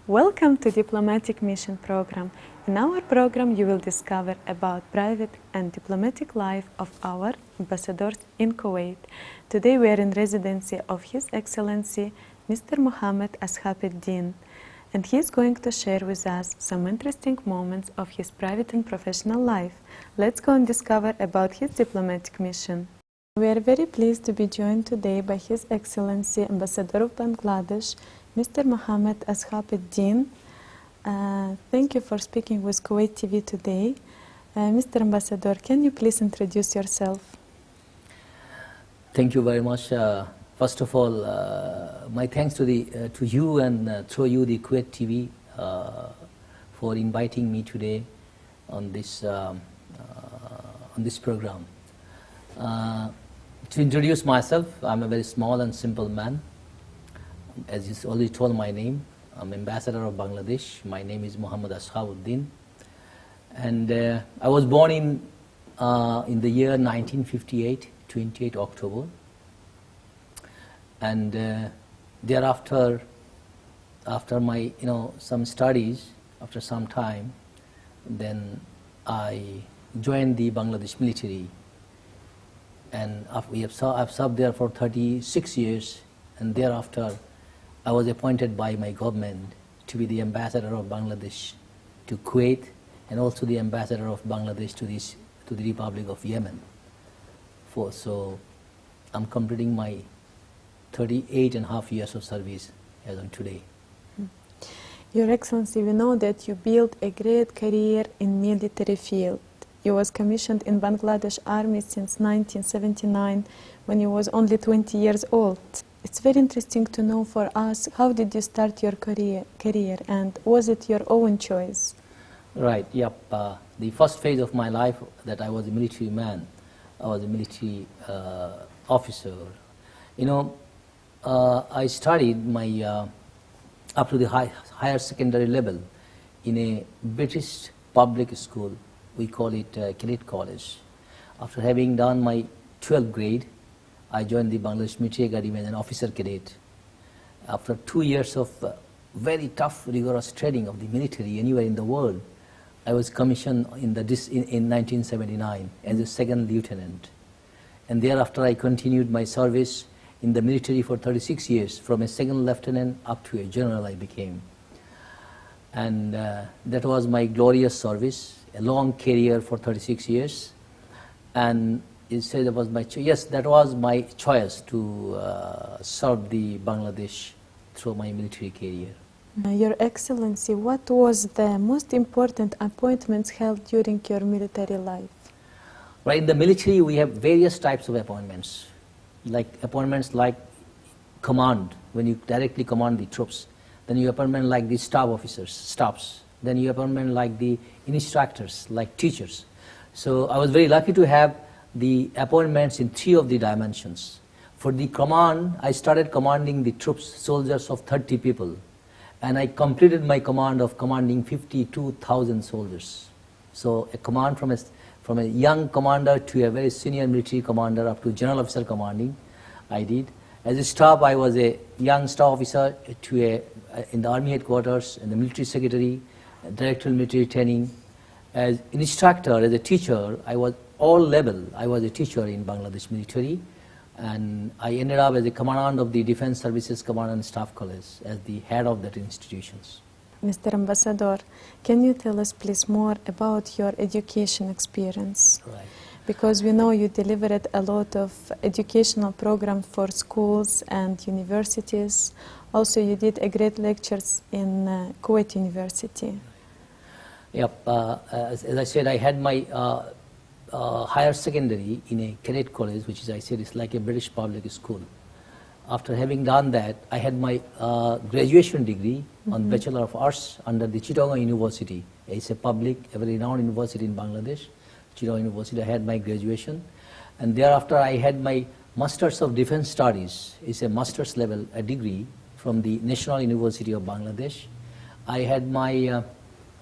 Welcome to Diplomatic Mission Program. In our program, you will discover about private and diplomatic life of our ambassadors in Kuwait. Today we are in residency of His Excellency Mr. Mohammad Ashab Uddin, and he is going to share with us some interesting moments of his private and professional life. Let's go and discover about his diplomatic mission. We are very pleased to be joined today by His Excellency Ambassador of Bangladesh, Mr. Mohammad Ashab Uddin. Thank you for speaking with Kuwait TV today. Mr. Ambassador, can you please introduce yourself? Thank you very much. First of all, my thanks to you and through you, the Kuwait TV, for inviting me today on this program. To introduce myself, I'm a very small and simple man. As you already told my name, I'm Ambassador of Bangladesh. My name is Mohammad Ashab Uddin, and I was born in the year 1958, 28 October, and thereafter, after my some studies, after some time, then I joined the Bangladesh military, and I've served there for 36 years, and thereafter I was appointed by my government to be the ambassador of Bangladesh to Kuwait, and also the ambassador of Bangladesh to the Republic of Yemen. So I'm completing my 38.5 years of service as on today. Your Excellency, we know that you built a great career in military field. You was commissioned in Bangladesh Army since 1979 when you was only 20 years old. It's very interesting to know for us, how did you start your career and was it your own choice? Right, yep. The first phase of my life that I was a military man, I was a military officer. I studied my up to the higher secondary level in a British public school. We call it Cadet College. After having done my 12th grade, I joined the Bangladesh Military Academy as an officer cadet. After 2 years of very tough, rigorous training of the military anywhere in the world, I was commissioned in 1979 as a second lieutenant. And thereafter I continued my service in the military for 36 years. From a second lieutenant up to a general I became. And that was my glorious service, a long career for 36 years. And you say that was my choice. Yes, that was my choice to serve the Bangladesh through my military career. Your Excellency, what was the most important appointments held during your military life? Right, in the military we have various types of appointments. Appointments like command, when you directly command the troops. Then you appointment like the staff officers, staffs. Then you appointment like the instructors, like teachers. So I was very lucky to have the appointments in 3 of the dimensions. For the command, I started commanding the troops, soldiers of 30 people. And I completed my command of commanding 52,000 soldiers. So a command from a young commander to a very senior military commander up to general officer commanding, I did. As a staff, I was a young staff officer in the army headquarters, and the military secretary, director of military training. As instructor, as a teacher, I was all level. I was a teacher in Bangladesh military, and I ended up as a commandant of the Defense Services Command and Staff College as the head of that institutions. Mr. Ambassador, can you tell us please more about your education experience? Right. Because we know you delivered a lot of educational programs for schools and universities. Also, you did a great lectures in Kuwait University. Yep. As I said, I had my higher secondary in a cadet college, which is, I said, is like a British public school. After having done that, I had my graduation degree on Bachelor of Arts under the Chittagong University. It's a public, a very renowned university in Bangladesh. Chittagong University, I had my graduation. And thereafter, I had my Masters of Defense Studies. It's a master's level, a degree from the National University of Bangladesh. I had my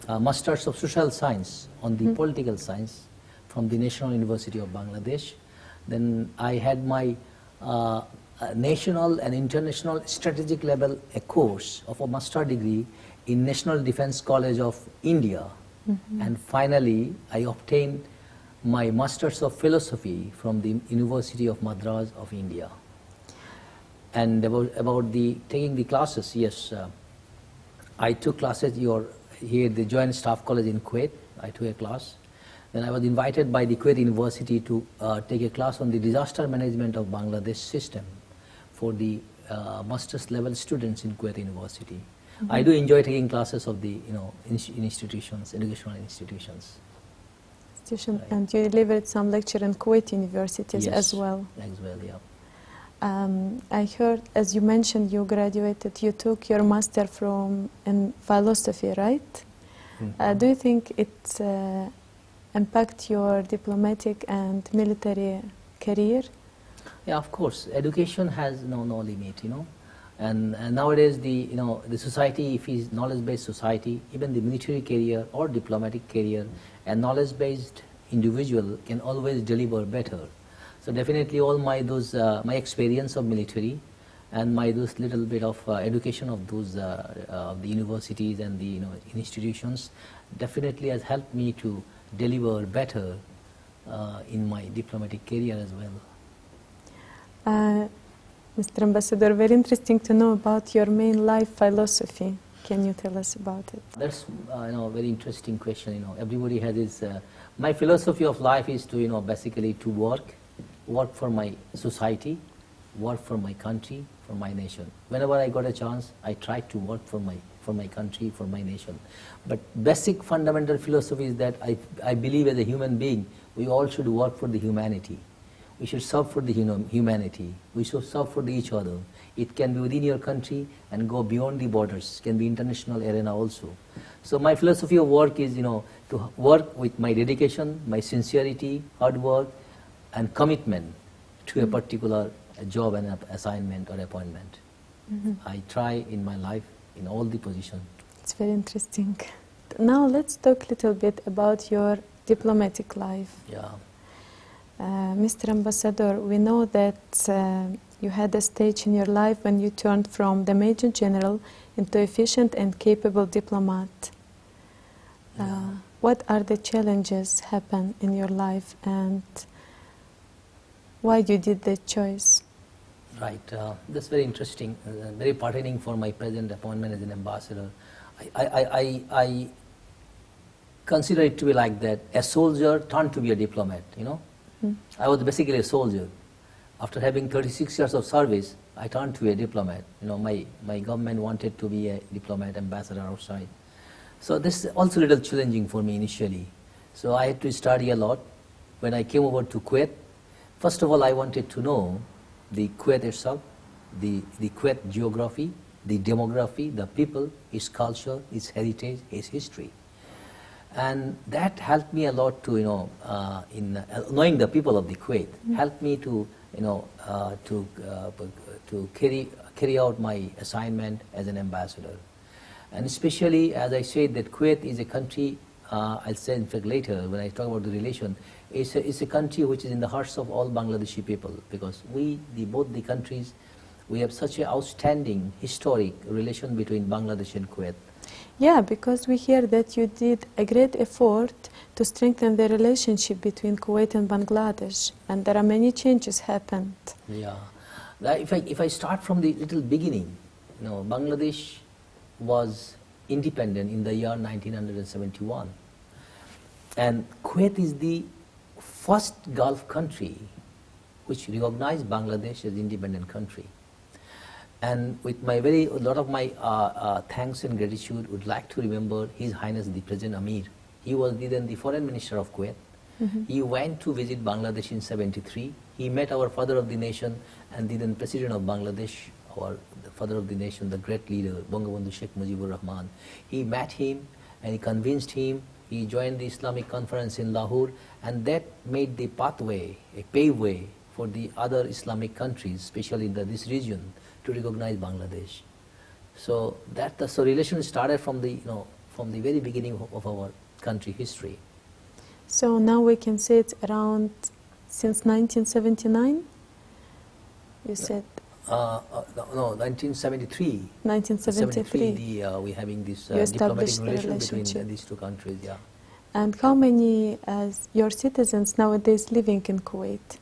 Masters of Social Science on the political science from the National University of Bangladesh. Then I had my national and international strategic level a course of a master degree in National Defence College of India, and finally I obtained my Masters of Philosophy from the University of Madras of India. And about the taking the classes, yes, I took classes here at the Joint Staff College in Kuwait. I took a class. Then I was invited by the Kuwait University to take a class on the disaster management of Bangladesh system for the master's level students in Kuwait University. I do enjoy taking classes of the institutions, educational institutions. Right. And you delivered some lecture in Kuwait universities as well. As well, yeah. I heard, as you mentioned, you graduated, you took your master in philosophy, right? Do you think it impact your diplomatic and military career? Yeah, of course. Education has no limit, And nowadays, the society, if it's knowledge-based society, even the military career or diplomatic career, a knowledge-based individual can always deliver better. So definitely, all my experience of military and those little bit of education of those the universities and the institutions definitely has helped me to deliver better in my diplomatic career as well. Mr. Ambassador, very interesting to know about your main life philosophy. Can you tell us about it? That's a very interesting question. Everybody has his. My philosophy of life is to basically to work for my society, work for my country, for my nation. Whenever I got a chance, I try to work for my country, for my nation. But basic fundamental philosophy is that I believe as a human being, we all should work for the humanity. We should serve for the humanity. We should serve for each other. It can be within your country and go beyond the borders. It can be international arena also. So my philosophy of work is, to work with my dedication, my sincerity, hard work, and commitment to a particular job and assignment or appointment. I try in my life in all the positions. It's very interesting. Now let's talk a little bit about your diplomatic life. Yeah. Mr. Ambassador, we know that you had a stage in your life when you turned from the Major General into efficient and capable diplomat. What are the challenges happen in your life and why you did that choice? Right, that's very interesting, very pertaining for my present appointment as an ambassador. I consider it to be like that, a soldier turned to be a diplomat, I was basically a soldier. After having 36 years of service, I turned to a diplomat. My government wanted to be a diplomat, ambassador outside. So this is also a little challenging for me initially. So I had to study a lot. When I came over to Kuwait, first of all, I wanted to know the Kuwait itself, the Kuwait geography, the demography, the people, its culture, its heritage, its history. And that helped me a lot to, in knowing the people of the Kuwait, helped me to, to carry out my assignment as an ambassador. And especially, as I said, that Kuwait is a country, I'll say in fact later when I talk about the relation, it's a country which is in the hearts of all Bangladeshi people, because both the countries, we have such an outstanding historic relation between Bangladesh and Kuwait. Yeah, because we hear that you did a great effort to strengthen the relationship between Kuwait and Bangladesh, and there are many changes happened. Yeah, if I start from the little beginning, Bangladesh was independent in the year 1971, and Kuwait is the first Gulf country which recognized Bangladesh as independent country. And with a lot of my thanks and gratitude, would like to remember His Highness the President Amir. He was then the Foreign Minister of Kuwait. He went to visit Bangladesh in '73. He met our father of the nation and the then President of Bangladesh, the father of the nation, the great leader, Bangabandhu Sheikh Mujibur Rahman. He met him and he convinced him. He joined the Islamic conference in Lahore, and that made the pathway, a paveway for the other Islamic countries, especially in this region, to recognize Bangladesh. So so relation started from the very beginning of our country history. So now we can say it's around since 1979. You said No, 1973. 1973. We're having this You diplomatic established the relation between relationship. these two countries. Yeah. And how many your citizens nowadays living in Kuwait?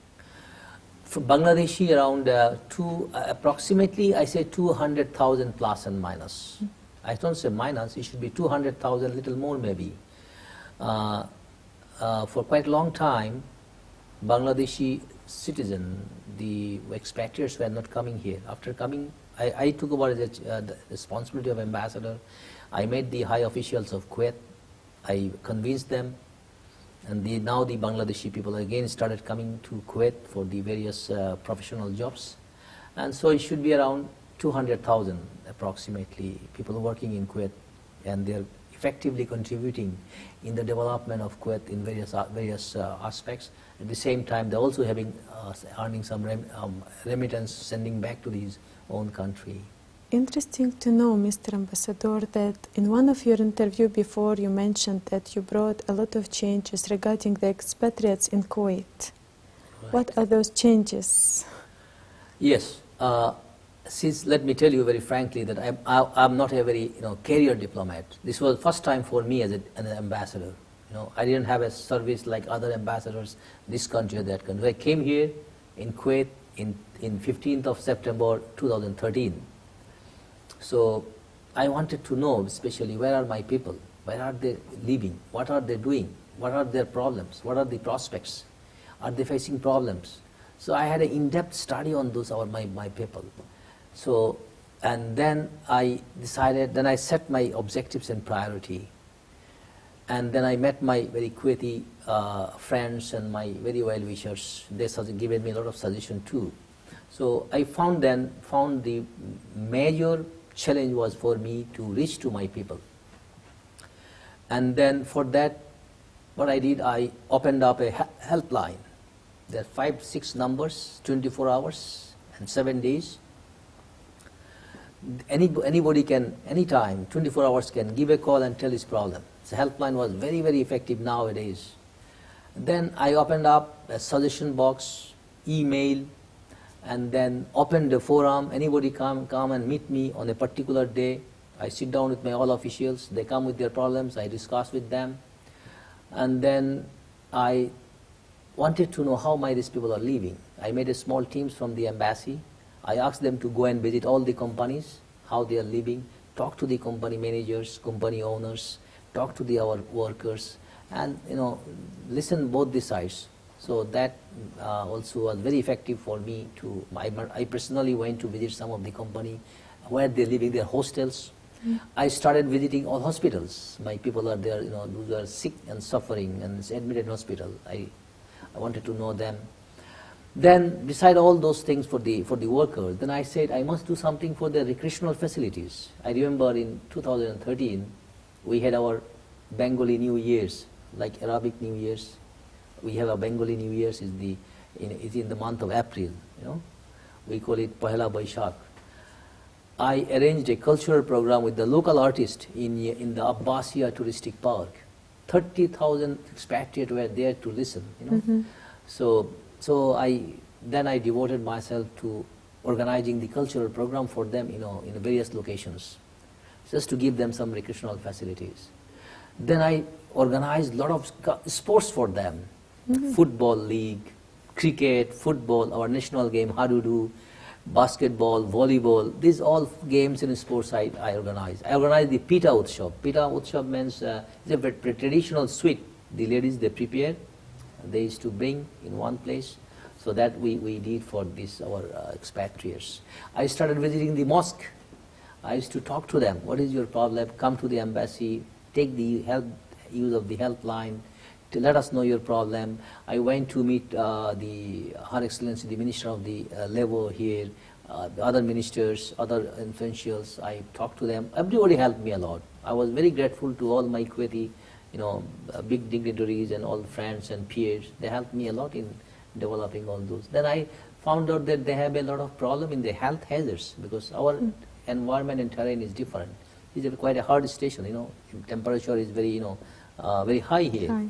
For Bangladeshi, around approximately, I say 200,000 plus and minus. I don't say minus, it should be 200,000, little more maybe. For quite a long time, Bangladeshi citizen, the expatriates were not coming here. After coming, I took over the responsibility of ambassador. I met the high officials of Kuwait. I convinced them, and now the Bangladeshi people again started coming to Kuwait for the various professional jobs. And so it should be around 200,000 approximately people working in Kuwait, and they're effectively contributing in the development of Kuwait in various aspects. At the same time, they're also earning some remittance, sending back to his own country. Interesting to know, Mr. Ambassador, that in one of your interview before you mentioned that you brought a lot of changes regarding the expatriates in Kuwait. Right. What are those changes? Yes. Since let me tell you very frankly that I'm not a very career diplomat. This was the first time for me as an ambassador. I didn't have a service like other ambassadors, this country or that country. I came here in Kuwait in 15th of September 2013. So I wanted to know, especially, where are my people? Where are they living? What are they doing? What are their problems? What are the prospects? Are they facing problems? So I had an in-depth study on those, my people. So, and then I decided, then I set my objectives and priority. And then I met my very Kuwaiti friends and my very well-wishers. They given me a lot of suggestion too. So I found the major challenge was for me to reach to my people. And then for that, what I did, I opened up a helpline. There are 5-6 numbers, 24 hours and 7 days. Anybody can, anytime, 24 hours can give a call and tell his problem. The helpline was very, very effective nowadays. Then I opened up a suggestion box, email, and then opened the forum. Anybody come and meet me on a particular day. I sit down with my all officials. They come with their problems. I discuss with them. And then I wanted to know how these people are living. I made a small teams from the embassy. I asked them to go and visit all the companies, how they are living, talk to the company managers, company owners, talk to our workers, and listen both the sides. So that also was very effective for me to. I personally went to visit some of the company where they're living, their hostels. I started visiting all hospitals. My people are there, those are sick and suffering and is admitted in hospital. I wanted to know them. Then, beside all those things for the workers, then I said I must do something for the recreational facilities. I remember in 2013, we had our Bengali New Year's, like Arabic New Year's. We have a Bengali New Year's is in the month of April. We call it Pahela Baishak. I arranged a cultural program with the local artist in the Abbasiya Touristic Park. 30,000 expatriates were there to listen. So I devoted myself to organizing the cultural program for them, in various locations, just to give them some recreational facilities. Then I organized a lot of sports for them, football league, cricket, football, our national game, hadudu, basketball, volleyball. These all games and sports I organized. I organized the Pita Utshab. Pita Utshab means it's a very traditional sweet. The ladies, they prepare. They used to bring in one place, so that we did for our expatriates. I started visiting the mosque. I used to talk to them. What is your problem? Come to the embassy. Take the use of the helpline to let us know your problem. I went to meet Her Excellency, the Minister of the Labor here, the other ministers, other influentials. I talked to them. Everybody helped me a lot. I was very grateful to all my Kuwaiti big dignitaries and all friends and peers. They helped me a lot in developing all those. Then I found out that they have a lot of problem in the health hazards, because our environment and terrain is different. It's quite a hard station, temperature is very, very high here. Hi.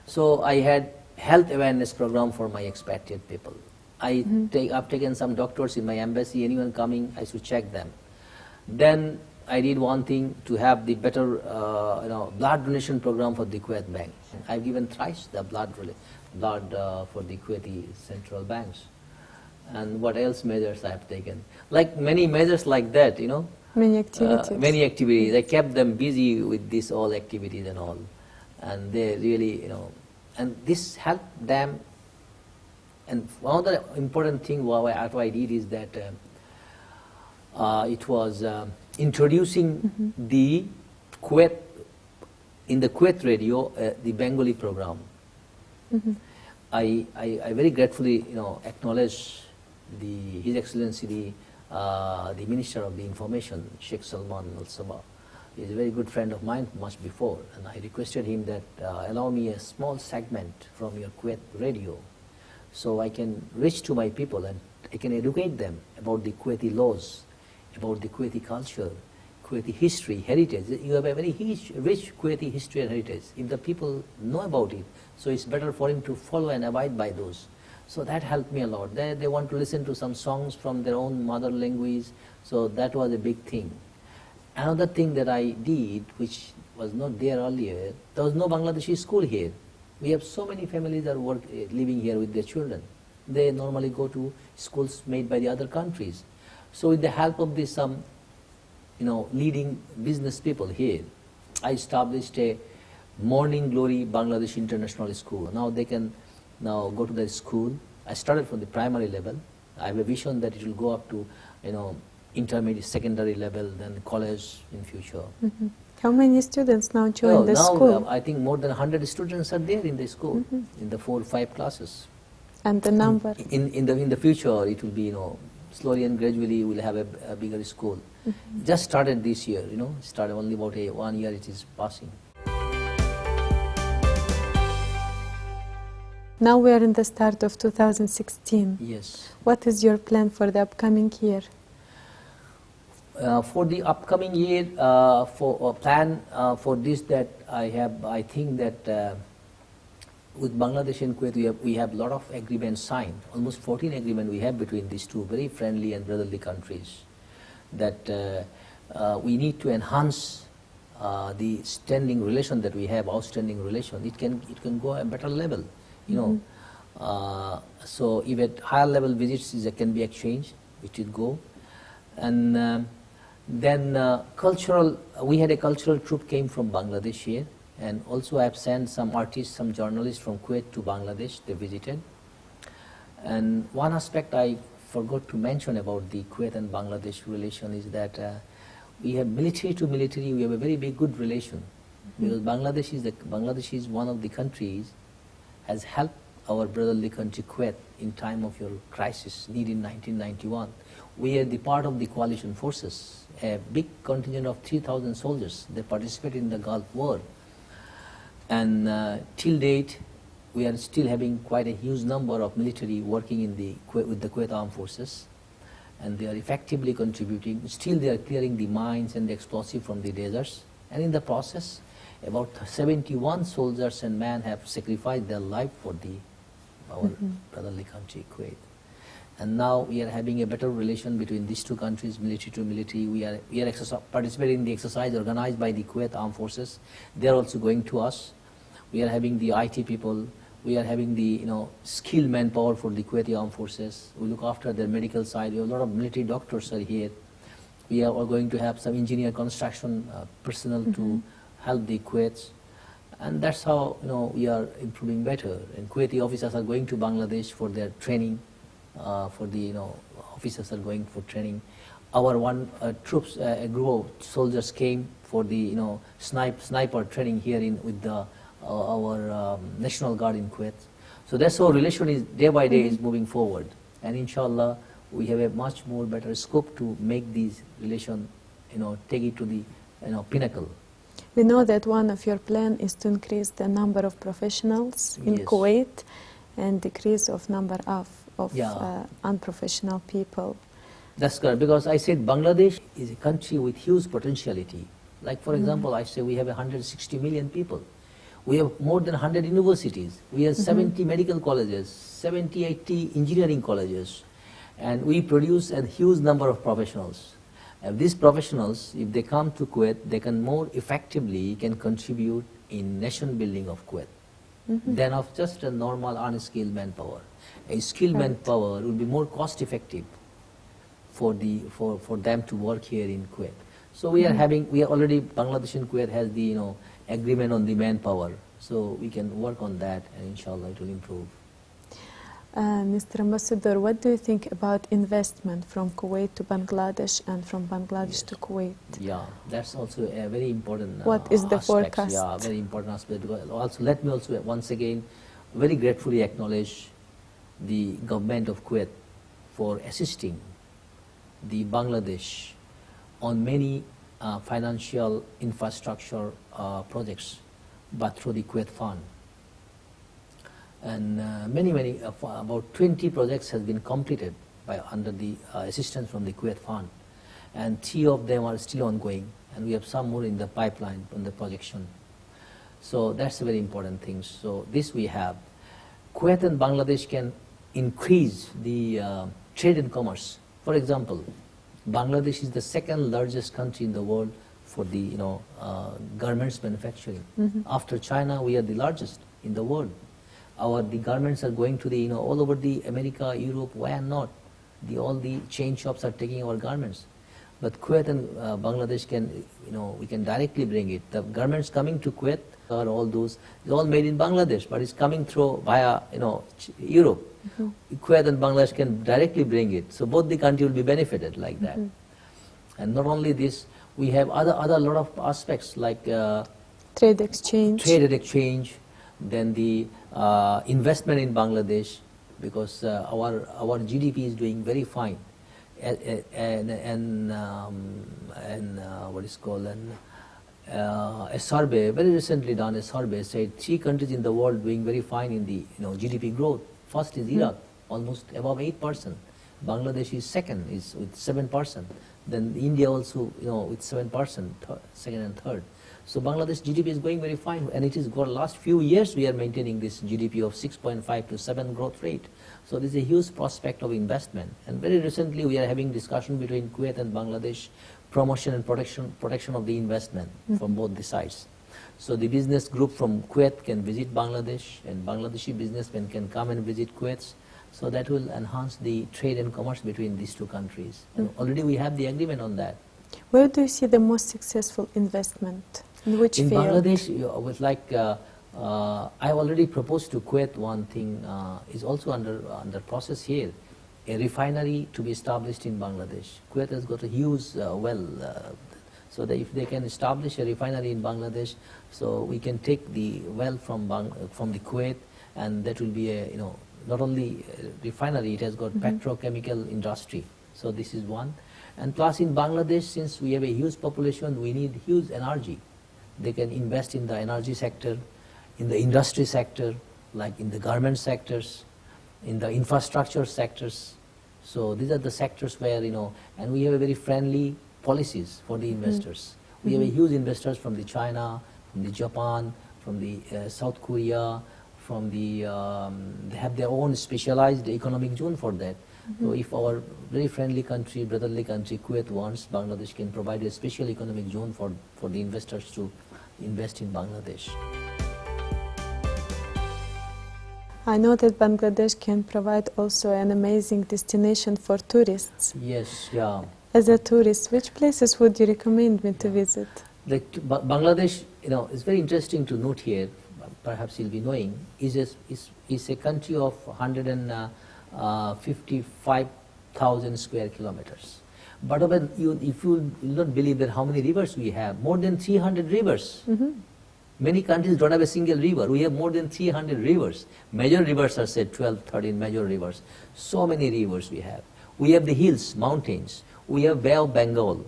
So I had health awareness program for my expatriate people. I've taken some doctors in my embassy, anyone coming, I should check them. Then I did one thing to have the better blood donation program for the Kuwait Bank. I've given thrice the blood for the Kuwaiti central banks. And what else measures I have taken? Like many measures like that, Many activities. Many activities. I kept them busy with these all activities and all. And they really, and this helped them. And one other important thing what I did is that it was introducing the Kuwait, in the Kuwait radio, the Bengali program. I very gratefully, acknowledge His Excellency, the Minister of the Information, Sheikh Salman Al Sabah. He is a very good friend of mine much before, and I requested him that allow me a small segment from your Kuwait radio, so I can reach to my people and I can educate them about the Kuwaiti laws, about the Kuwaiti culture, Kuwaiti history, heritage. You have a very rich Kuwaiti history and heritage. If the people know about it, so it's better for him to follow and abide by those. So that helped me a lot. They want to listen to some songs from their own mother language, so that was a big thing. Another thing that I did, which was not there earlier, there was no Bangladeshi school here. We have so many families that are living here with their children. They normally go to schools made by the other countries. So with the help of this leading business people here, I established a Morning Glory Bangladesh International School. Now they can go to the school. I started from the primary level. I have a vision that it will go up to, intermediate, secondary level, then college in future. How many students now join the school? Now I think more than 100 students are there in the school, in the 4 or 5 classes. And the number? In the future, it will be, slowly and gradually we'll have a bigger school. Just started this year, started only about 1 year it is passing. Now we are in the start of 2016. Yes. What is your plan for the upcoming year? For the upcoming year, plan for this that I think that with Bangladesh and Kuwait we have a lot of agreements signed. Almost 14 agreements we have between these two very friendly and brotherly countries. That we need to enhance the standing relation that we have, outstanding relation. It can go a better level, So if at higher level visits can be exchanged, it will go. And then cultural, we had a cultural troupe came from Bangladesh here, and also I have sent some artists, some journalists from Kuwait to Bangladesh. They visited. And one aspect I forgot to mention about the Kuwait and Bangladesh relation is that we have military to military, we have a very big good relation. Because Bangladesh is one of the countries has helped our brotherly country Kuwait in time of your crisis, need in 1991. We are the part of the coalition forces, a big contingent of 3,000 soldiers. They participated in the Gulf War. And till date, we are still having quite a huge number of military working with the Kuwait Armed Forces. And they are effectively contributing. Still they are clearing the mines and the explosive from the deserts. And in the process, about 71 soldiers and men have sacrificed their life for our brotherly country, Kuwait. And now we are having a better relation between these two countries, military to military. We are participating in the exercise organized by the Kuwait Armed Forces. They are also going to us. We are having the IT people. We are having the skilled manpower for the Kuwaiti Armed Forces. We look after their medical side. We have a lot of military doctors are here. We are going to have some engineer construction personnel to help the Kuwaits. And that's how we are improving better. And Kuwaiti officers are going to Bangladesh for their training. For the officers are going for training. Our troops, a group of soldiers came for the sniper training here with our National Guard in Kuwait. So that's how relation is day by day is moving forward. And inshallah, we have a much more better scope to make these relation, take it to the pinnacle. We know that one of your plan is to increase the number of professionals in Kuwait and decrease of number of unprofessional people. That's correct, because I said Bangladesh is a country with huge potentiality. Like for example, I say we have 160 million people. We have more than 100 universities. We have 70 medical colleges, 70, 80 engineering colleges. And we produce a huge number of professionals. And these professionals, if they come to Kuwait, they can more effectively can contribute in nation building of Kuwait than of just a normal unskilled manpower. A skilled manpower will be more cost effective for them to work here in Kuwait. So we are already, Bangladesh and Kuwait has the agreement on the manpower. So we can work on that, and inshallah it will improve. Mr. Ambassador, what do you think about investment from Kuwait to Bangladesh and from Bangladesh to Kuwait? Yeah, that's also a very important What is the aspect. forecast? Yeah, very important aspect. Also, let me also once again very gratefully acknowledge the government of Kuwait for assisting the Bangladesh on many financial infrastructure projects, but through the Kuwait Fund. And many, about 20 projects has been completed under the assistance from the Kuwait Fund. And 3 of them are still ongoing, and we have some more in the pipeline on the projection. So that's a very important thing. So this we have. Kuwait and Bangladesh can increase the trade and commerce. For example, Bangladesh is the second largest country in the world for the garments manufacturing. After China, we are the largest in the world. The garments are going to the all over the America, Europe. Why not? All the chain shops are taking our garments. But Kuwait and Bangladesh can we can directly bring it. The garments coming to Kuwait are all those. It's all made in Bangladesh, but it's coming through via Europe. Kuwait and Bangladesh can directly bring it. So both the countries will be benefited like that. And not only this, we have other lot of aspects like trade exchange. Then the investment in Bangladesh, because our GDP is doing very fine, and what is called a survey very recently done. A survey said 3 countries in the world doing very fine in the GDP growth. First is Iraq, almost above 8%. Bangladesh is second, is with 7%. Then India also with 7%, second and third. So Bangladesh GDP is going very fine, and it is for the last few years we are maintaining this GDP of 6.5 to 7 growth rate. So this is a huge prospect of investment. And very recently we are having discussion between Kuwait and Bangladesh, promotion and protection of the investment from both the sides. So the business group from Kuwait can visit Bangladesh, and Bangladeshi businessmen can come and visit Kuwait. So that will enhance the trade and commerce between these 2 countries. And already we have the agreement on that. Where do you see the most successful investment? In which field? Bangladesh, with I already proposed to Kuwait one thing is also under process here, a refinery to be established in Bangladesh. Kuwait has got a huge well, so that if they can establish a refinery in Bangladesh, so we can take the well from the Kuwait, and that will be a not only a refinery, it has got petrochemical industry. So this is one. And plus in Bangladesh, since we have a huge population, we need huge energy. They can invest in the energy sector, in the industry sector, like in the garment sectors, in the infrastructure sectors. So these are the sectors where, and we have a very friendly policies for the investors. We have a huge investors from the China, from the Japan, from the South Korea, from the, they have their own specialized economic zone for that. So if our very friendly country, brotherly country, Kuwait wants, Bangladesh can provide a special economic zone for the investors to invest in Bangladesh. I know that Bangladesh can provide also an amazing destination for tourists. Yes, yeah. As a tourist, which places would you recommend me to visit? Bangladesh, it's very interesting to note here, perhaps you'll be knowing, is a country of 155,000 square kilometers. But if you will not believe that how many rivers we have, more than 300 rivers. Many countries don't have a single river. We have more than 300 rivers. Major rivers are said 12, 13 major rivers. So many rivers we have. We have the hills, mountains. We have Bay of Bengal.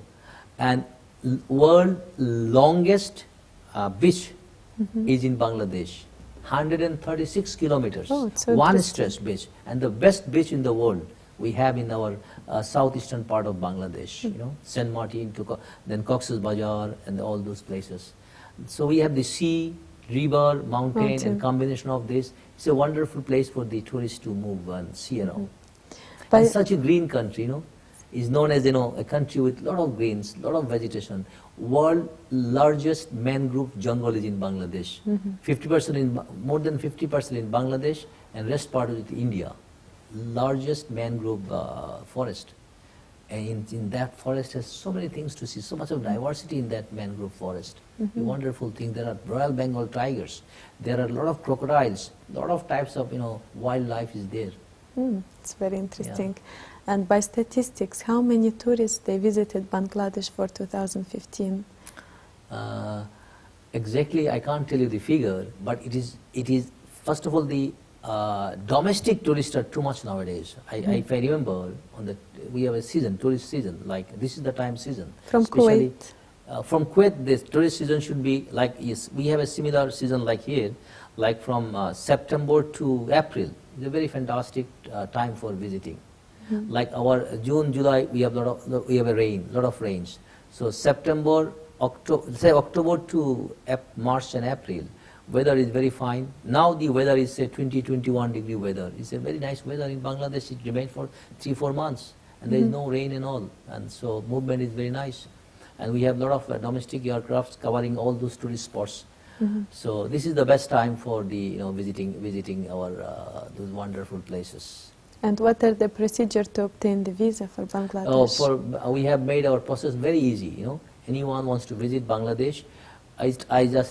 And world longest beach is in Bangladesh. 136 kilometers. Oh, it's so one stretch beach. And the best beach in the world we have in our southeastern part of Bangladesh. St. Martin, then Cox's Bazar, and all those places. So we have the sea, river, mountain, Mountain. and combination of this. It's a wonderful place for the tourists to move and see around. But- And such a green country, is known as, a country with lot of greens, lot of vegetation. World largest mangrove jungle is in Bangladesh. 50% more than 50% in Bangladesh, and rest part of it India. Largest mangrove forest. And in that forest has so many things to see, so much of diversity in that mangrove forest. A wonderful thing. There are Royal Bengal tigers. There are a lot of crocodiles. A lot of types of, wildlife is there. It's very interesting. And by statistics, how many tourists they visited Bangladesh for 2015? Exactly, I can't tell you the figure, but it is first of all, the domestic tourists are too much nowadays. If I remember, we have a season, tourist season, like this is the time season. From Especially, Kuwait? From Kuwait, the tourist season should be like, yes, we have a similar season like here, like from September to April. It's a very fantastic time for visiting. Like our June, July, we have lot of rains. So September, October to March and April, weather is very fine. Now the weather is say 20-21 degree weather. It's a very nice weather in Bangladesh. It remained for 3-4 months, and there is no rain and all, and so movement is very nice. And we have a lot of domestic aircrafts covering all those tourist spots. So this is the best time for the visiting our those wonderful places. And what are the procedure to obtain the visa for Bangladesh? We have made our process very easy. Anyone wants to visit Bangladesh,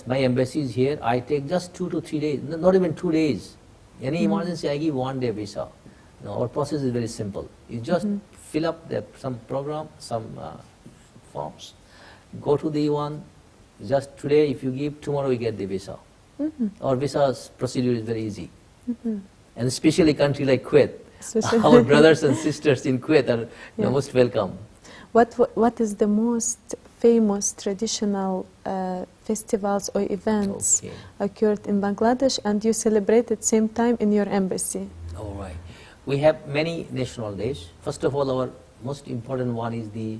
my embassy is here. I take just 2 to 3 days, not even 2 days. Any emergency, I give 1 day visa. Our process is very simple. You just fill up some program, some forms, go to the one. Just today, if you give, tomorrow you get the visa. Our visa procedure is very easy, and especially a country like Kuwait. Our brothers and sisters in Kuwait are most welcome. What is the most famous traditional festivals or events occurred in Bangladesh, and you celebrate at the same time in your embassy? All right. We have many national days. First of all, our most important one is the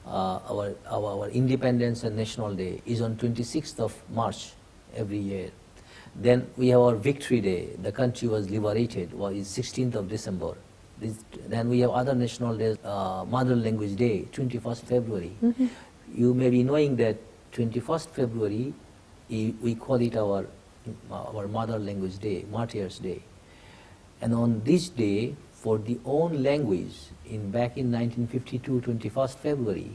our Independence and National Day is on 26th of March every year. Then we have our Victory Day. The country was liberated. Is 16th of December. Then we have other national days. Mother Language Day, 21st February. You may be knowing that 21st February, we call it our Mother Language Day, Martyrs Day. And on this day, for the own language, back in 1952, 21st February,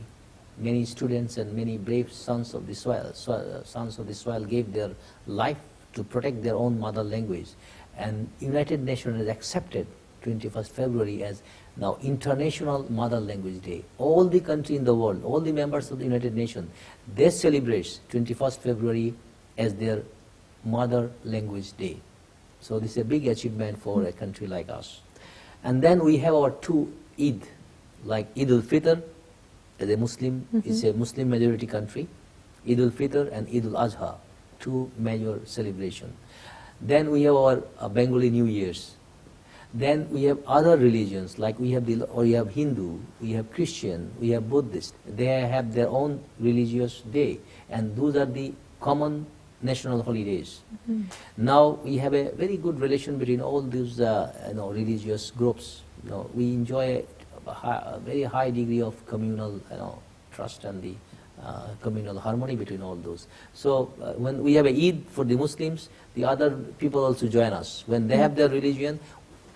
many students and many brave sons of the soil gave their life to protect their own mother language. And United Nations has accepted 21st February as now International Mother Language Day. All the countries in the world, all the members of the United Nations, they celebrate 21st February as their Mother Language Day. So this is a big achievement for a country like us. And then we have our 2 Eid, like Eid al-Fitr, as a Muslim, it's a Muslim majority country, Eid al-Fitr and Eid al-Adha, 2 major celebrations. Then we have our Bengali New Year's. Then we have other religions, like we have Hindu, we have Christian, we have Buddhist. They have their own religious day, and those are the common national holidays. Now we have a very good relation between all these religious groups. We enjoy a very high degree of communal trust and the communal harmony between all those. So when we have a Eid for the Muslims, the other people also join us. When they have their religion,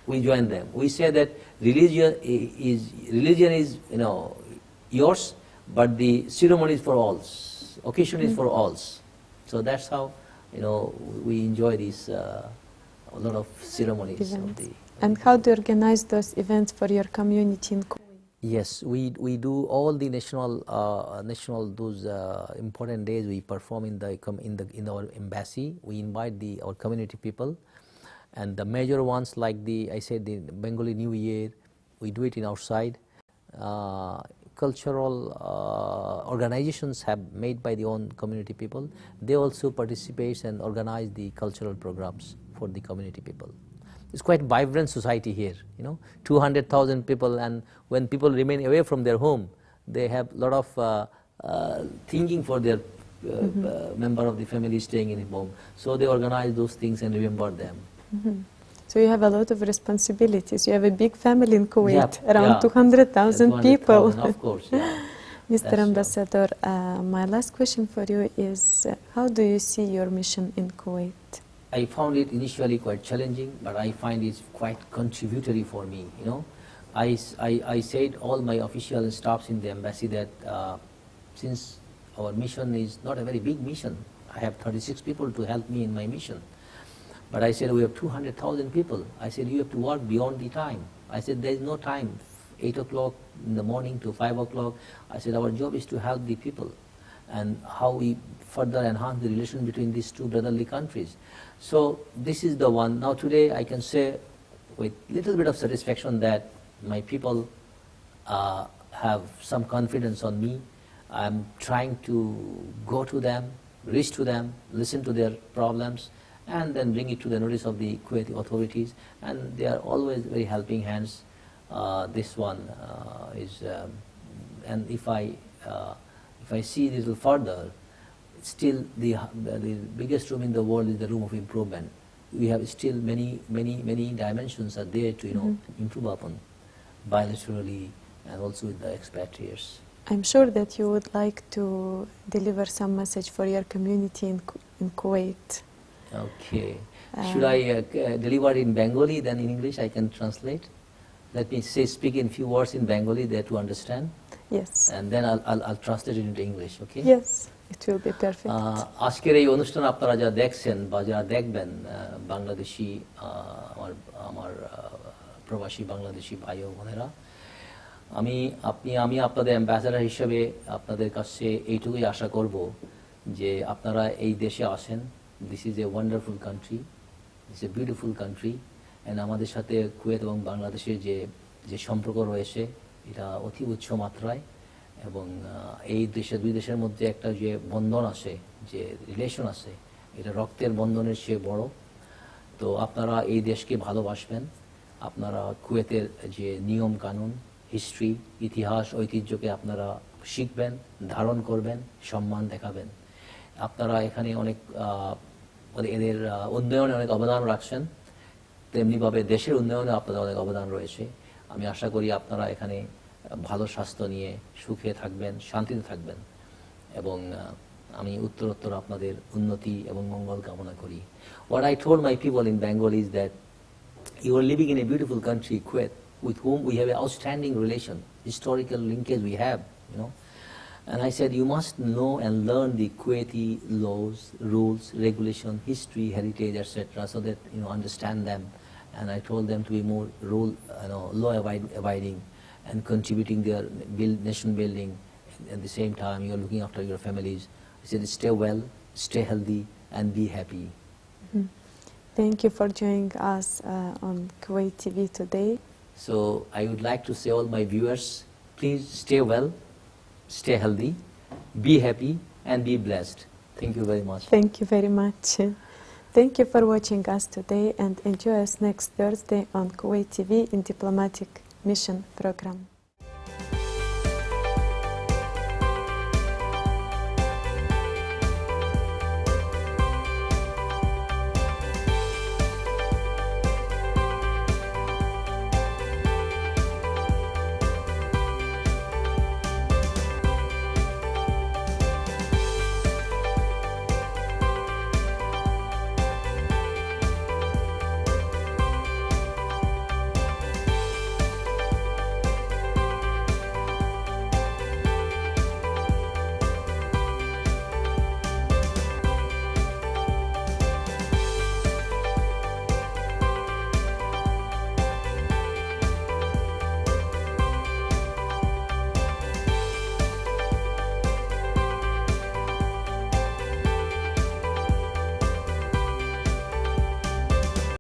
we join them. We say that religion is yours, but the ceremony is for all. Occasion is for all. So that's how we enjoy these a lot of ceremonies. And how do you organize those events for your community in Kuwait? Yes, we do all the national those important days. We perform in our embassy. We invite our community people, and the major ones like the Bengali New Year, we do it in outside. Cultural organizations have made by the own community people. They also participate and organize the cultural programs for the community people. It's quite vibrant society here, 200,000 people, and when people remain away from their home, they have a lot of thinking for their member of the family staying in home. So they organize those things and remember them. So you have a lot of responsibilities. You have a big family in Kuwait, Yeah, around yeah. 200,000 people. 200,000, of course, yeah. Mr. That's Ambassador, my last question for you is, how do you see your mission in Kuwait? I found it initially quite challenging, but I find it's quite contributory for me, you know. I said all my official staffs in the embassy that since our mission is not a very big mission, I have 36 people to help me in my mission. But I said, we have 200,000 people. I said, you have to work beyond the time. I said, there is no time, 8 o'clock in the morning to 5 o'clock. I said, our job is to help the people and how we further enhance the relation between these two brotherly countries. So this is the one. Now today I can say with little bit of satisfaction that my people have some confidence on me. I'm trying to go to them, reach to them, listen to their problems, and then bring it to the notice of the Kuwaiti authorities. And they are always very helping hands. This one is, and if I see a little further, still the biggest room in the world is the room of improvement. We have still many dimensions are there to improve upon bilaterally and also with the expatriates. I'm sure that you would like to deliver some message for your community in Kuwait. Okay. Should I deliver in Bengali, then in English I can translate? Let me speak in few words in Bengali there to understand. Yes. And then I'll translate it into English, okay? Yes, it will be perfect. আজকের এই অনুষ্ঠান আপনারা যা দেখছেন বা যারা দেখবেন বাংলাদেশি আমার প্রবাসী বাংলাদেশি ভাই ও বোনেরা, আমি আপনাদের অ্যাম্বাসেডর হিসেবে আপনাদের কাছে এইটুকুই আশা করব যে আপনারা এই দেশে আসেন. This is a wonderful country, this a beautiful country, and আমাদের সাথে কুয়েত এবং বাংলাদেশের যে সম্পর্ক রয়েছে এটা অতি উচ্চ মাত্রায়, এবং এই দুই দেশের মধ্যে একটা যে বন্ধন আছে, যে রিলেশন আছে, এটা রক্তের বন্ধনের চেয়ে বড়. তো আপনারা এই দেশকে ভালোবাসবেন, আপনারা কুয়েতের যে নিয়ম কানুন, হিস্ট্রি, ইতিহাস, ঐতিহ্যকে আপনারা শিখবেন, ধারণ করবেন, সম্মান দেখাবেন. আপনারা এখানে অনেক এদের উন্নয়নে অনেক অবদান রাখছেন, তেমনিভাবে দেশের উন্নয়নে আপনাদের অনেক অবদান রয়েছে. আমি আশা করি আপনারা এখানে ভালো স্বাস্থ্য নিয়ে সুখে থাকবেন, শান্তিতে থাকবেন, এবং আমি উত্তরোত্তর আপনাদের উন্নতি এবং মঙ্গল কামনা করি. What I told my people in Bengal is that you are living in a beautiful country, Kuwait, with whom we have an outstanding relation, historical linkage we have, you know. And I said, you must know and learn the Kuwaiti laws, rules, regulation, history, heritage, etc., so that you understand them. And I told them to be more law abiding and contributing their nation building. At the same time, you are looking after your families. I said, stay well, stay healthy, and be happy. Thank you for joining us on Kuwait TV today. So I would like to say all my viewers, please stay well, stay healthy, be happy, and be blessed. Thank you very much. Thank you very much. Thank you for watching us today, and enjoy us next Thursday on Kuwait TV in Diplomatic Mission program.